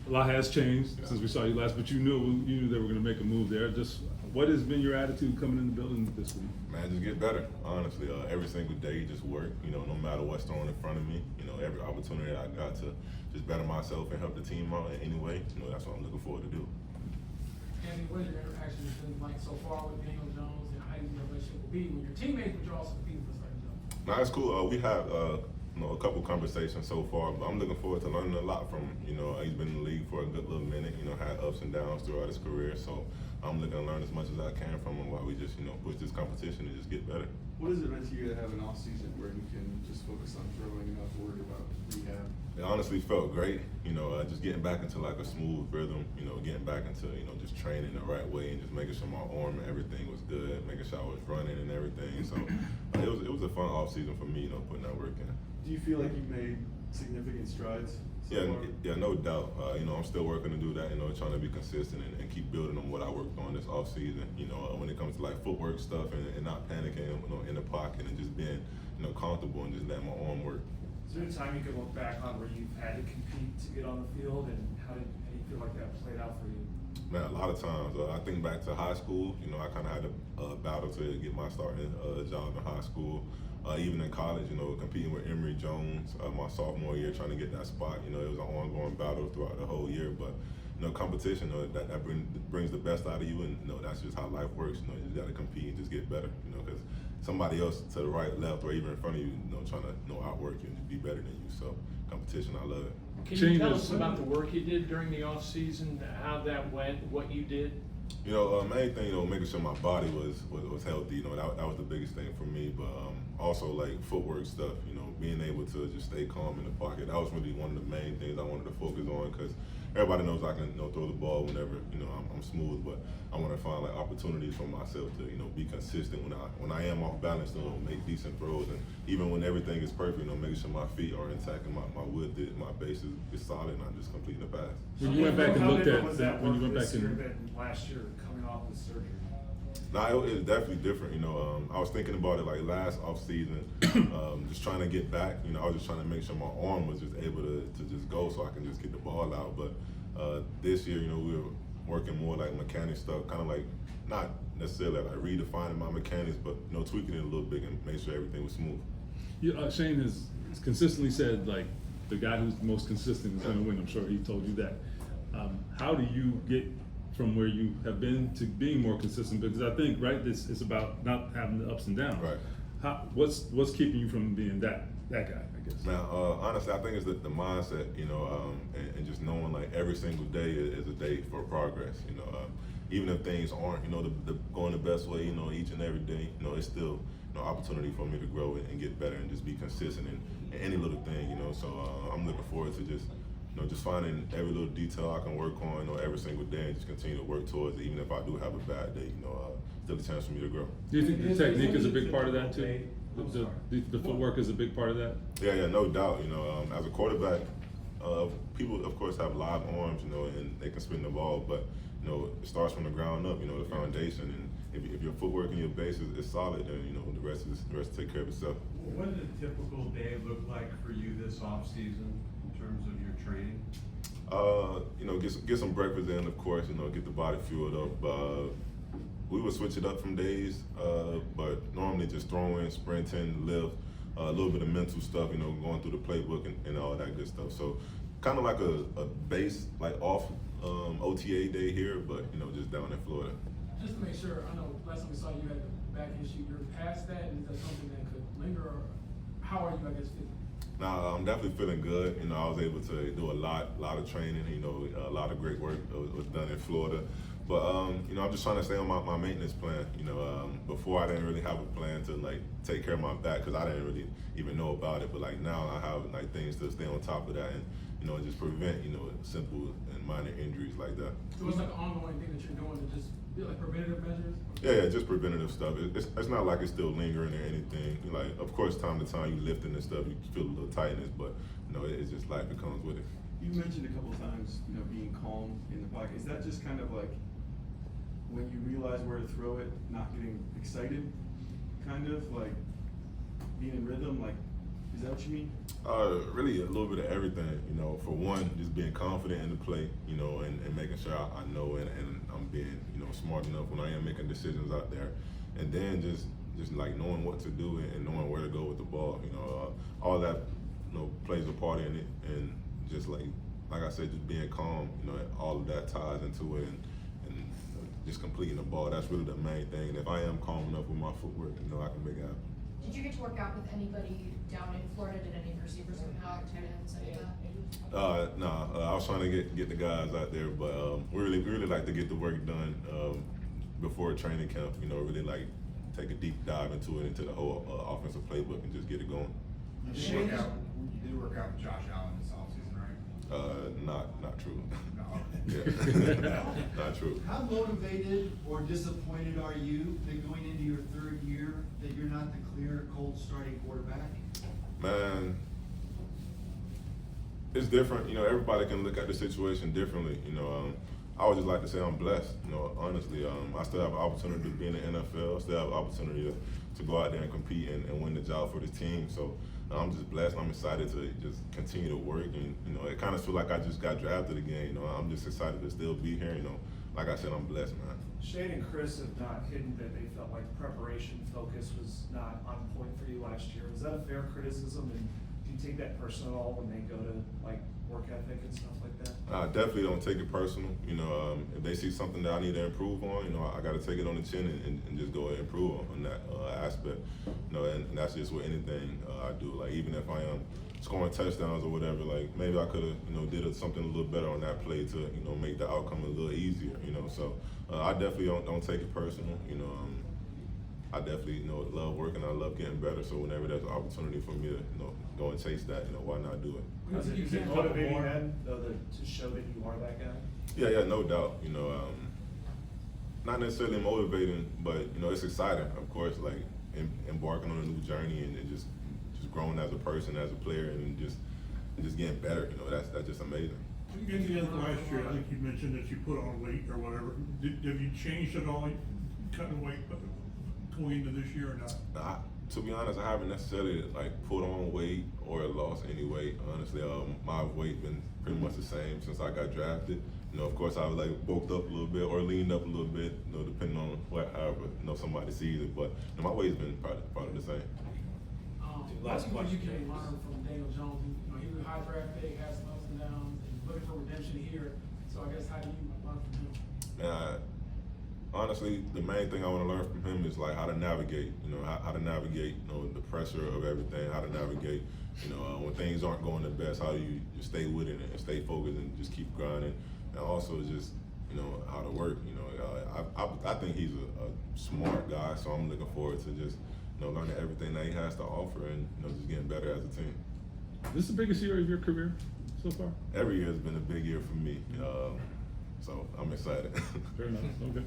a lot has changed since we saw you last, but you knew they were going to make a move there. Just what has been your attitude coming in the building this week? Man, just get better. Honestly, every single day, just work. No matter what's thrown in front of me. Every opportunity I got to just better myself and help the team out in any way. That's what I'm looking forward to do. Andy, what has your interactions been like so far with Daniel Jones, and how do you think your relationship will be with your teammates, but you're also competing for certain jobs? Nah, it's cool. We have a couple conversations so far, but I'm looking forward to learning a lot from him. He's been in the league for a good little minute. Had ups and downs throughout his career, so I'm looking to learn as much as I can from him while we just push this competition and just get better. What has it meant to you to have an off season where you can just focus on throwing and not to worry about rehab? It honestly felt great, just getting back into like a smooth rhythm, getting back into, just training the right way and just making sure my arm and everything was good, making sure I was running and everything. So it was a fun off season for me, putting that work in. Do you feel like you've made significant strides so far? Yeah, no doubt. I'm still working to do that, trying to be consistent and keep building on what I worked on this off season. When it comes to like footwork stuff and not panicking, in the pocket and just being, comfortable and just letting my arm work. Is there a time you can look back on where you've had to compete to get on the field, and how do you feel like that played out for you? Man, a lot of times. I think back to high school. I kind of had to battle to get my starting job in high school. Even in college, competing with Emory Jones my sophomore year, trying to get that spot. It was an ongoing battle throughout the whole year. But competition, that brings the best out of you, and that's just how life works. You just got to compete and just get better. Because somebody else to the right, left, or even in front of you, trying to outwork you and just be better than you. So competition, I love it. Can you tell us about the work you did during the off season, how that went, what you did? Main thing, making sure my body was healthy. That was the biggest thing for me. But also like footwork stuff. Being able to just stay calm in the pocket. That was really one of the main things I wanted to focus on, because everybody knows I can throw the ball whenever I'm smooth. But I want to find like opportunities for myself to be consistent when I am off balance. Make decent throws, and even when everything is perfect, making sure my feet are intact and my wood, my base is solid, and I'm just completing the pass. When you went back and looked at when you went back and last year coming off the surgery. Nah, it was definitely different. I was thinking about it like last offseason, just trying to get back. I was just trying to make sure my arm was just able to just go so I can just get the ball out. But this year, we were working more like mechanic stuff, kind of like not necessarily like redefining my mechanics, but tweaking it a little bit and make sure everything was smooth. Shane has consistently said like the guy who's the most consistent is going to win. I'm sure he told you that. How do you get from where you have been to being more consistent? Because I think, right, this is about not having the ups and downs. Right. What's keeping you from being that guy, I guess? Man, honestly, I think it's the mindset, and just knowing like every single day is a day for progress. Even if things aren't, going the best way, each and every day, it's still opportunity for me to grow and get better and just be consistent in any little thing, So I'm looking forward to just finding every little detail I can work on, every single day, and just continue to work towards it. Even if I do have a bad day, still a chance for me to grow. Do you think the technique is a big part of that too? The footwork is a big part of that? Yeah, no doubt. As a quarterback, people of course have live arms, and they can spin the ball, but it starts from the ground up. The foundation, and if your footwork and your base is solid, then the rest take care of itself. What did a typical day look like for you this off season in terms of your training? Get some breakfast in, of course. Get the body fueled up. We would switch it up from days, but normally just throwing, sprinting, lift, a little bit of mental stuff. Going through the playbook and all that good stuff. So kind of like a base, like off OTA day here, but just down in Florida. Just to make sure, I know last time we saw you had the back issue. You're past that, and is that something that could linger? Or how are you, I guess, feeling? Nah, I'm definitely feeling good. I was able to do a lot of training. A lot of great work was done in Florida. But I'm just trying to stay on my maintenance plan. Before I didn't really have a plan to like take care of my back because I didn't really even know about it. But like now I have like things to stay on top of that and just prevent simple and minor injuries like that. So it's like an ongoing thing that you're doing to just be like preventative measures? Yeah, just preventative stuff. It's not like it's still lingering or anything. Like, of course, time to time you lifting and stuff, you feel a little tightness, but it's just life that comes with it. You mentioned a couple of times, being calm in the pocket. Is that just kind of like when you realize where to throw it, not getting excited, kind of like being in rhythm? Like, Is that what you mean? Really a little bit of everything, you know. For one, just being confident in the play, you know, and making sure I know and I'm being, you know, smart enough when I am making decisions out there. And then just like knowing what to do and knowing where to go with the ball, you know, all that, you know, plays a part in it. And just like I said, just being calm, you know, all of that ties into it, and just completing the ball. That's really the main thing. And if I am calm enough with my footwork, you know, I can make it happen. Did you get to work out with anybody down in Florida? Did any receivers come out, tight ends, any of that? Nah, I was trying to get the guys out there, but we really like to get the work done before training camp. You know, really like take a deep dive into the whole offensive playbook and just get it going. You did work out with Josh Allen this offseason, right? Not true. No. Yeah. Not true. How motivated or disappointed are you that going into your third year that you're not the clear Colts starting quarterback? Man, it's different. You know, everybody can look at the situation differently. You know, I would just like to say I'm blessed. You know, honestly, I still have an opportunity to be in the NFL. Still have an opportunity to go out there and compete and win the job for the team. So I'm just blessed. I'm excited to just continue to work, and you know, it kind of feels like I just got drafted again. You know, I'm just excited to still be here. You know, like I said, I'm blessed, man. Shane and Chris have not hidden that they felt like preparation focus was not on point for you last year. Was that a fair criticism, and do you take that personal at all when they go to like work ethic and stuff like that? I definitely don't take it personal. You know, if they see something that I need to improve on, you know, I got to take it on the chin and just go and improve on that aspect. You know, and that's just with anything I do. Like even if I am scoring touchdowns or whatever, like maybe I could have, you know, did something a little better on that play to, you know, make the outcome a little easier. You know, so I definitely don't take it personal. You know, I definitely, you know, love working. I love getting better. So whenever there's an opportunity for me to, you know, go and chase that, you know, why not do it? Is it motivating then, though, to show that you are that guy? Yeah, no doubt. You know, not necessarily motivating, but you know, it's exciting. Of course, like embarking on a new journey and just growing as a person, as a player, and just getting better. You know, that's just amazing. In the end of last year, I think you mentioned that you put on weight or whatever. Have you changed at all, cutting weight going into this year or not? To be honest, I haven't necessarily like put on weight or lost any weight. Honestly, my weight been pretty much the same since I got drafted. You know, of course, I like bulked up a little bit or leaned up a little bit. You know, depending on however, you know, somebody sees it. But you know, my weight's been probably the same. Last question. You can learn from Daniel Jones. You know, he was a high draft pick, has some ups and downs, and looking for redemption here. So I guess how do you learn from him? Honestly, the main thing I want to learn from him is like how to navigate. You know, how to navigate. You know, the pressure of everything. How to navigate. You know, when things aren't going the best, how do you just stay with it and stay focused and just keep grinding. And also just, you know, how to work. You know, I think he's a smart guy, so I'm looking forward to just, you know, learning everything that he has to offer and, you know, just getting better as a team. This is the biggest year of your career so far? Every year has been a big year for me, so I'm excited. Fair enough. Okay.